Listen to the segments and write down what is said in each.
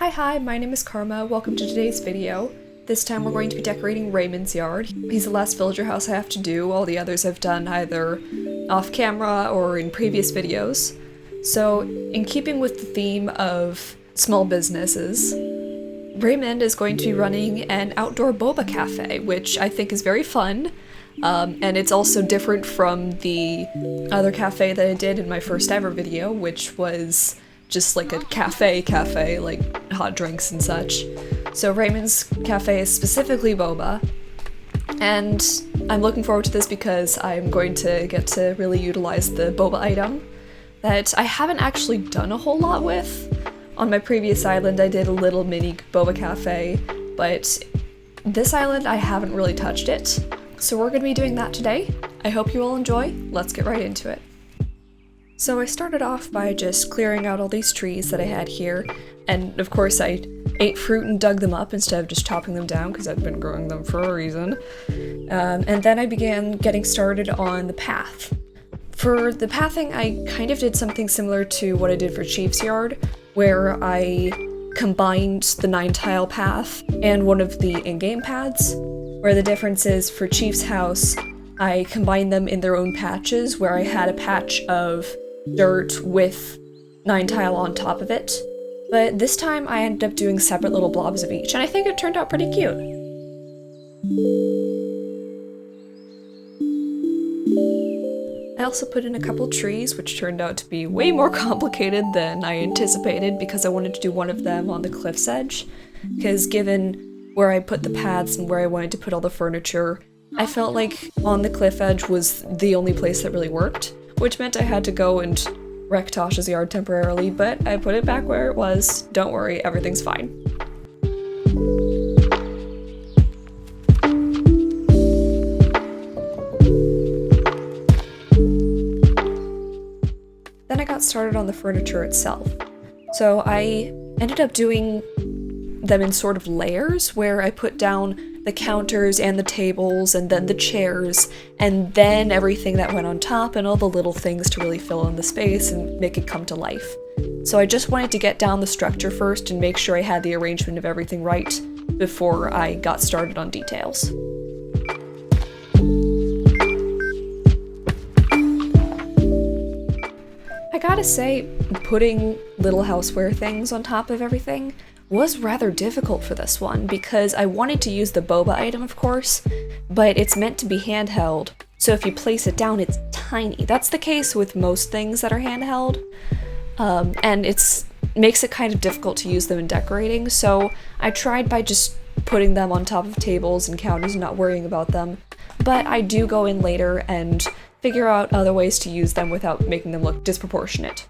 Hi, my name is Karma. Welcome to today's video. This time we're going to be decorating Raymond's yard. He's the last villager house I have to do. All the others I've done either off camera or in previous videos. So, in keeping with the theme of small businesses, Raymond is going to be running an outdoor boba cafe, which I think is very fun. And it's also different from the other cafe that I did in my first ever video, which was just like a cafe, like hot drinks and such. So Raymond's cafe is specifically boba, and I'm looking forward to this because I'm going to get to really utilize the boba item that I haven't actually done a whole lot with. On my previous island I did a little mini boba cafe, but this island I haven't really touched it. So we're going to be doing that today. I hope you all enjoy. Let's get right into it. So I started off by just clearing out all these trees that I had here, and of course I ate fruit and dug them up instead of just chopping them down because I'd been growing them for a reason. And then I began getting started on the path. For the pathing, I kind of did something similar to what I did for Chief's yard, where I combined the 9-tile path and one of the in-game paths, where the difference is for Chief's house, I combined them in their own patches, where I had a patch of dirt with 9-tile on top of it. But this time I ended up doing separate little blobs of each, and I think it turned out pretty cute. I also put in a couple trees, which turned out to be way more complicated than I anticipated because I wanted to do one of them on the cliff's edge, because given where I put the paths and where I wanted to put all the furniture, I felt like on the cliff edge was the only place that really worked, which meant I had to go and wreck Tasha's yard temporarily, but I put it back where it was. Don't worry, everything's fine. Then I got started on the furniture itself. So I ended up doing them in sort of layers, where I put down the counters and the tables and then the chairs and then everything that went on top and all the little things to really fill in the space and make it come to life. So I just wanted to get down the structure first and make sure I had the arrangement of everything right before I got started on details. I gotta say, putting little houseware things on top of everything was rather difficult for this one, because I wanted to use the boba item, of course, but it's meant to be handheld, so if you place it down, it's tiny. That's the case with most things that are handheld, and makes it kind of difficult to use them in decorating, so I tried by just putting them on top of tables and counters and not worrying about them, but I do go in later and figure out other ways to use them without making them look disproportionate.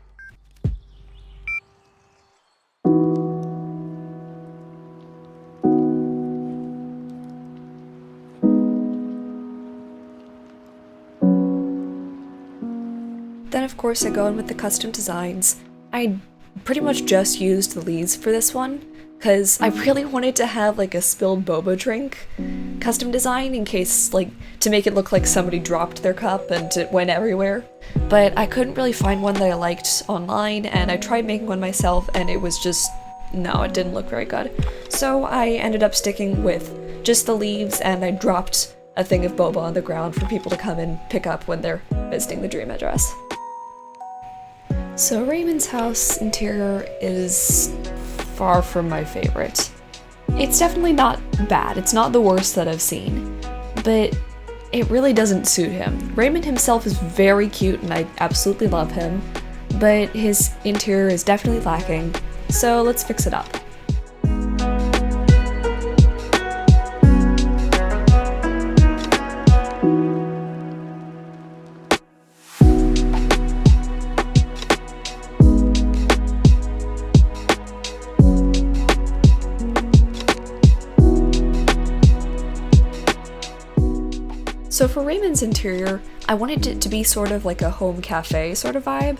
Then of course I go in with the custom designs. I pretty much just used the leaves for this one, because I really wanted to have like a spilled boba drink custom design in case, like, to make it look like somebody dropped their cup and it went everywhere. But I couldn't really find one that I liked online, and I tried making one myself and it was just, no, it didn't look very good. So I ended up sticking with just the leaves, and I dropped a thing of boba on the ground for people to come and pick up when they're visiting the dream address. So Raymond's house interior is far from my favorite. It's definitely not bad, it's not the worst that I've seen, but it really doesn't suit him. Raymond himself is very cute and I absolutely love him, but his interior is definitely lacking, so let's fix it up. So for Raymond's interior, I wanted it to be sort of like a home cafe sort of vibe,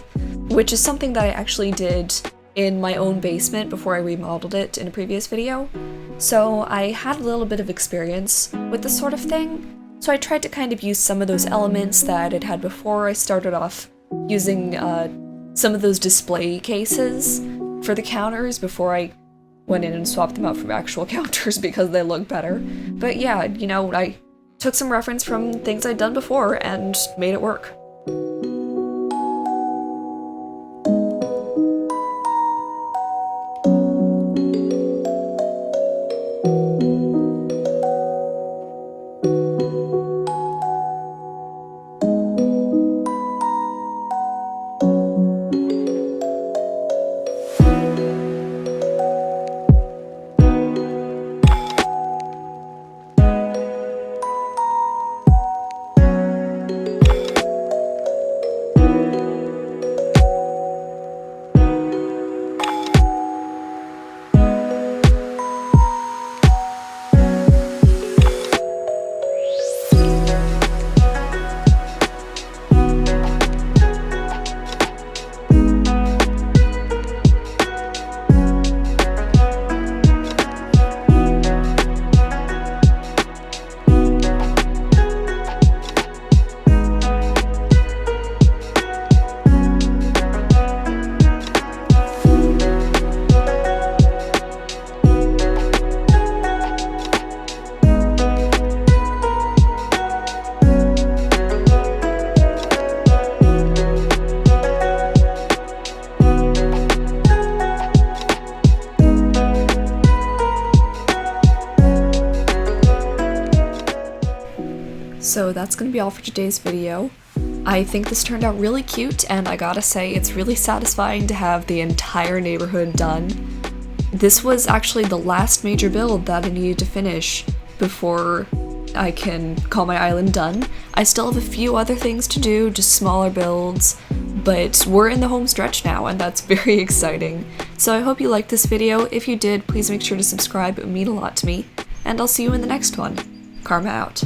which is something that I actually did in my own basement before I remodeled it in a previous video. So I had a little bit of experience with this sort of thing, so I tried to kind of use some of those elements that it had before. I started off using some of those display cases for the counters before I went in and swapped them out from actual counters because they look better. But yeah, you know, I took some reference from things I'd done before and made it work. So that's gonna be all for today's video. I think this turned out really cute, and I gotta say, it's really satisfying to have the entire neighborhood done. This was actually the last major build that I needed to finish before I can call my island done. I still have a few other things to do, just smaller builds, but we're in the home stretch now, and that's very exciting. So I hope you liked this video. If you did, please make sure to subscribe, it would mean a lot to me, and I'll see you in the next one. Karma out.